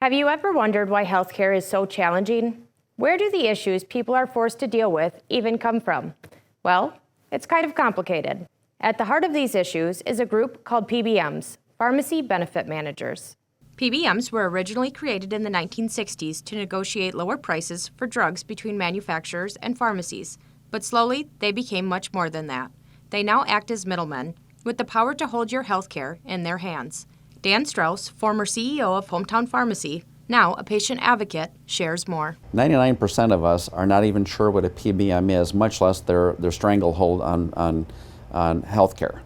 Have you ever wondered why healthcare is so challenging? Where do the issues people are forced to deal with even come from? Well, it's kind of complicated. At the heart of these issues is a group called PBMs, Pharmacy Benefit Managers. PBMs were originally created in the 1960s to negotiate lower prices for drugs between manufacturers and pharmacies, but slowly they became much more than that. They now act as middlemen, with the power to hold your healthcare in their hands. Dan Strauss, former CEO of Hometown Pharmacy, now a patient advocate, shares more. 99% of us are not even sure what a PBM is, much less their stranglehold on healthcare.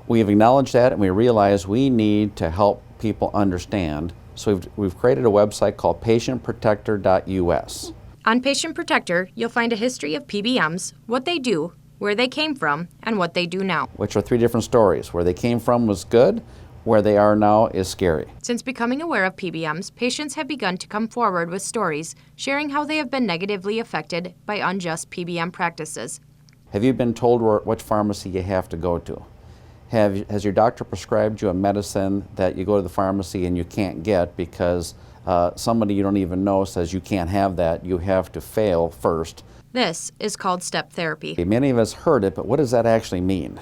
We've acknowledged that and we realize we need to help people understand. So we've created a website called patientprotector.us. On Patient Protector, you'll find a history of PBMs, what they do, where they came from, and what they do now. Which are 3 different stories. Where they came from was good, where they are now is scary. Since becoming aware of PBMs, patients have begun to come forward with stories sharing how they have been negatively affected by unjust PBM practices. Have you been told which pharmacy you have to go to? Has your doctor prescribed you a medicine that you go to the pharmacy and you can't get because somebody you don't even know says you can't have that, you have to fail first? This is called step therapy. Many of us heard it, but what does that actually mean?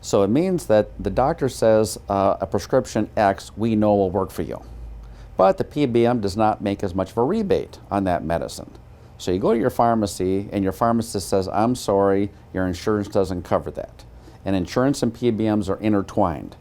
So it means that the doctor says a prescription X we know will work for you, but the PBM does not make as much of a rebate on that medicine. So you go to your pharmacy and your pharmacist says, I'm sorry, your insurance doesn't cover that. And insurance and PBMs are intertwined.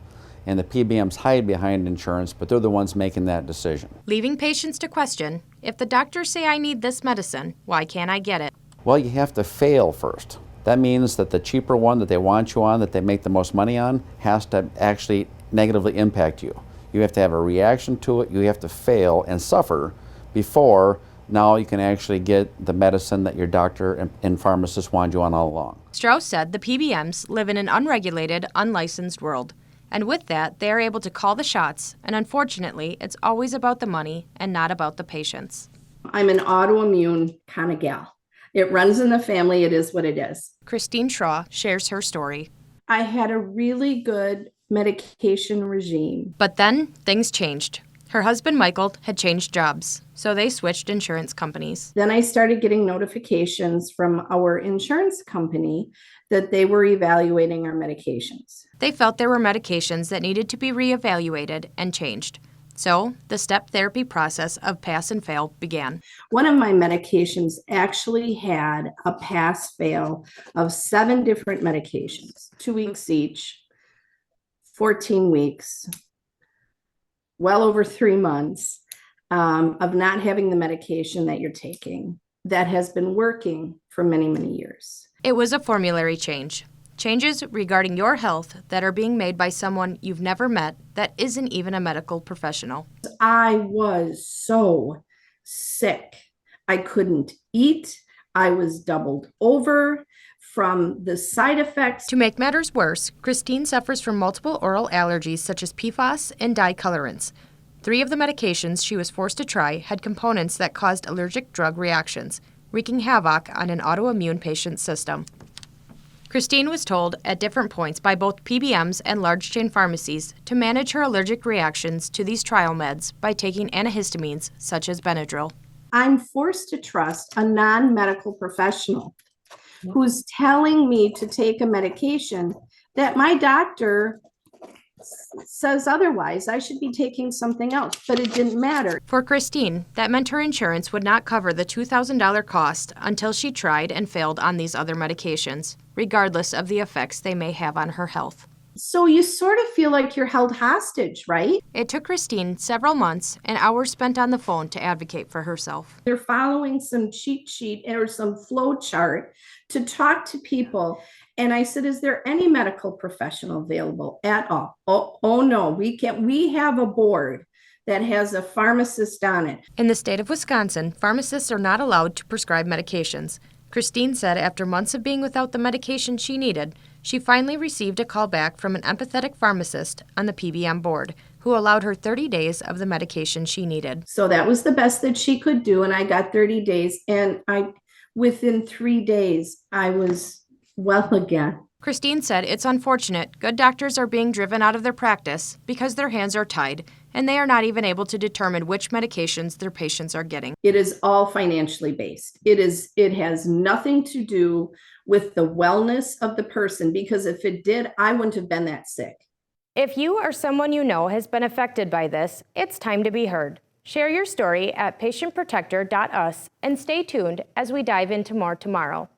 And the PBMs hide behind insurance, but they're the ones making that decision. Leaving patients to question, if the doctors say I need this medicine, why can't I get it? Well, you have to fail first. That means that the cheaper one that they want you on, that they make the most money on, has to actually negatively impact you. You have to have a reaction to it, you have to fail and suffer before now you can actually get the medicine that your doctor and pharmacist wanted you on all along. Strauss said the PBMs live in an unregulated, unlicensed world. And with that, they are able to call the shots, and unfortunately, it's always about the money and not about the patients. I'm an autoimmune kind of gal. It runs in the family. It is what it is. Christine Shaw shares her story. I had a really good medication regime. But then things changed. Her husband, Michael, had changed jobs, so they switched insurance companies. Then I started getting notifications from our insurance company that they were evaluating our medications. They felt there were medications that needed to be reevaluated and changed. So the step therapy process of pass and fail began. One of my medications actually had a pass-fail of 7 different medications, 2 weeks each, 14 weeks, well over 3 months of not having the medication that you're taking that has been working for many, many years. It was a formulary change. Changes regarding your health that are being made by someone you've never met that isn't even a medical professional. I was so sick. I couldn't eat. I was doubled over from the side effects. To make matters worse, Christine suffers from multiple oral allergies such as PFAS and dye colorants. 3 of the medications she was forced to try had components that caused allergic drug reactions, wreaking havoc on an autoimmune patient's system. Christine was told at different points by both PBMs and large chain pharmacies to manage her allergic reactions to these trial meds by taking antihistamines such as Benadryl. I'm forced to trust a non-medical professional who's telling me to take a medication that my doctor says otherwise. I should be taking something else, but it didn't matter. For Christine, that meant her insurance would not cover the $2,000 cost until she tried and failed on these other medications, regardless of the effects they may have on her health. So you sort of feel like you're held hostage, right? It took Christine several months and hours spent on the phone to advocate for herself. They're following some cheat sheet or some flow chart to talk to people. And I said, is there any medical professional available at all? Oh no, we can't. We have a board that has a pharmacist on it. In the state of Wisconsin, pharmacists are not allowed to prescribe medications. Christine said after months of being without the medication she needed, she finally received a call back from an empathetic pharmacist on the PBM board who allowed her 30 days of the medication she needed. So that was the best that she could do, and I got 30 days, and within 3 days, I was well again. Christine said it's unfortunate good doctors are being driven out of their practice because their hands are tied and they are not even able to determine which medications their patients are getting. It is all financially based. It has nothing to do with the wellness of the person, because if it did, I wouldn't have been that sick. If you or someone you know has been affected by this, it's time to be heard. Share your story at patientprotector.us and stay tuned as we dive into more tomorrow.